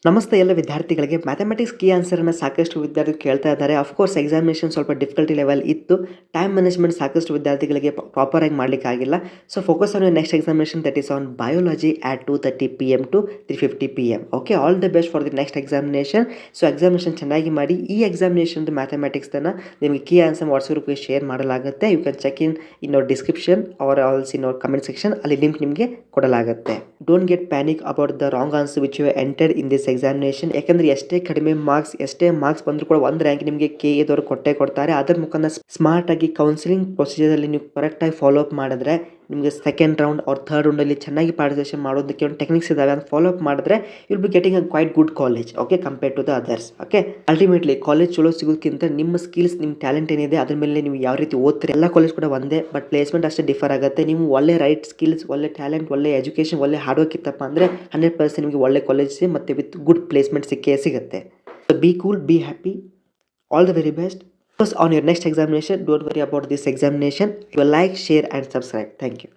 ನಮಸ್ತೆ ಎಲ್ಲ ವಿದ್ಯಾರ್ಥಿಗಳಿಗೆ ಮ್ಯಾಥಮೆಟಿಕ್ಸ್ ಕೀ ಆನ್ಸರನ್ನು ಸಾಕಷ್ಟು ವಿದ್ಯಾರ್ಥಿಗಳು ಕೇಳ್ತಾ ಇದ್ದಾರೆ. ಅಫ್ಕೋರ್ಸ್ ಎಕ್ಸಾಮಿನೇಷನ್ ಸ್ವಲ್ಪ ಡಿಫಿಕಲ್ಟಿ ಲೆವೆಲ್ ಇತ್ತು. ಟೈಮ್ ಮ್ಯಾನೇಜ್ಮೆಂಟ್ ಸಾಕಷ್ಟು ವಿದ್ಯಾರ್ಥಿಗಳಿಗೆ ಪ್ರಾಪರಾಗಿ ಮಾಡಲಿಕ್ಕಾಗಿಲ್ಲ. So focus on next examination that is on biology at 2:30 PM to 3:50 PM. Okay, all the best for the next examination. So examination ಚೆನ್ನಾಗಿ ಮಾಡಿ. ಈ ಎಕ್ಸಾಮಿನೇಷನ್ದು ಮ್ಯಾಥಮೆಟಿಕ್ಸನ್ನು ನಿಮಗೆ ಕೀ ಆನ್ಸರ್ ವಾಟ್ಸಪ್ಗೆ ಶೇರ್ ಮಾಡಲಾಗುತ್ತೆ. You can check in our description or also in our comment section. ಅಲ್ಲಿ link ನಿಮಗೆ ಕೊಡಲಾಗುತ್ತೆ. Don't get panic about the wrong answer which you entered in this examination. ಯಾಕಂದ್ರೆ ಎಷ್ಟೇ ಕಡಿಮೆ ಮಾರ್ಕ್ಸ್ ಎಷ್ಟೇ ಮಾರ್ಕ್ಸ್ ಬಂದರೂ ಕೂಡ ಒಂದು ರ್ಯಾಂಕ್ ನಿಮಗೆ KA ದವರು ಕೊಡ್ತಾರೆ. ಅದರ ಮುಖಾಂತರ ಸ್ಮಾರ್ಟ್ ಆಗಿ ಕೌನ್ಸಿಲಿಂಗ್ ಪ್ರೊಸೀಜರ್ ಅಲ್ಲಿ ನೀವು ಕರೆಕ್ಟಾಗಿ ಫಾಲೋ ಅಪ್ ಮಾಡಿದ್ರೆ ನಿಮಗೆ ಸೆಕೆಂಡ್ ರೌಂಡ್ ಆರ್ ಥರ್ಡ್ ರೌಂಡಲ್ಲಿ ಚೆನ್ನಾಗಿ ಪಾರ್ಟಿಸಿಪೇಷನ್ ಮಾಡೋದಕ್ಕೆ ಒಂದು ಟೆಕ್ನಿಕ್ಸ್ ಇದಾವೆ. ಅಂತ ಫಾಲೋ ಅಪ್ ಮಾಡಿದ್ರೆ will be getting a quite good college. Okay, compare to the others. Okay, ultimately college ಚಲೋ ಸಿಗೋದಕ್ಕಿಂತ ನಿಮ್ಮ ಸ್ಕಿಲ್ಸ್ ನಿಮ್ಮ ಟ್ಯಾಲೆಂಟ್ ಏನಿದೆ ಅದ್ರ ಮೇಲೆ ನೀವು ಯಾವ ರೀತಿ ಓದ್ತೀರಿ. ಎಲ್ಲ ಕಾಲೇಜ್ ಕೂಡ ಒಂದೇ, ಬಟ್ ಪ್ಲೇಸ್ಮೆಂಟ್ ಅಷ್ಟೇ ಡಿಫರ್ ಆಗುತ್ತೆ. ನೀವು ಒಳ್ಳೆ ರೈಟ್ ಸ್ಕಿಲ್ಸ್, ಒಳ್ಳೆ ಟ್ಯಾಲೆಂಟ್, ಒಳ್ಳೆ ಎಜುಕೇಷನ್, ಒಳ್ಳೆ ಹಾರ್ಡ್ ವರ್ಕ್ ಇತ್ತಪ್ಪ ಅಂದರೆ 100% ನಿಮಗೆ ಒಳ್ಳೆ ಕಾಲೇಜ್ ಮತ್ತು ವಿತ್ ಗುಡ್ ಪ್ಲೇಸ್ಮೆಂಟ್ ಸಿಗುತ್ತೆ. So be cool, be happy, all the very best. Focus on your next examination. Don't worry about this examination. You will like, share and subscribe. Thank you.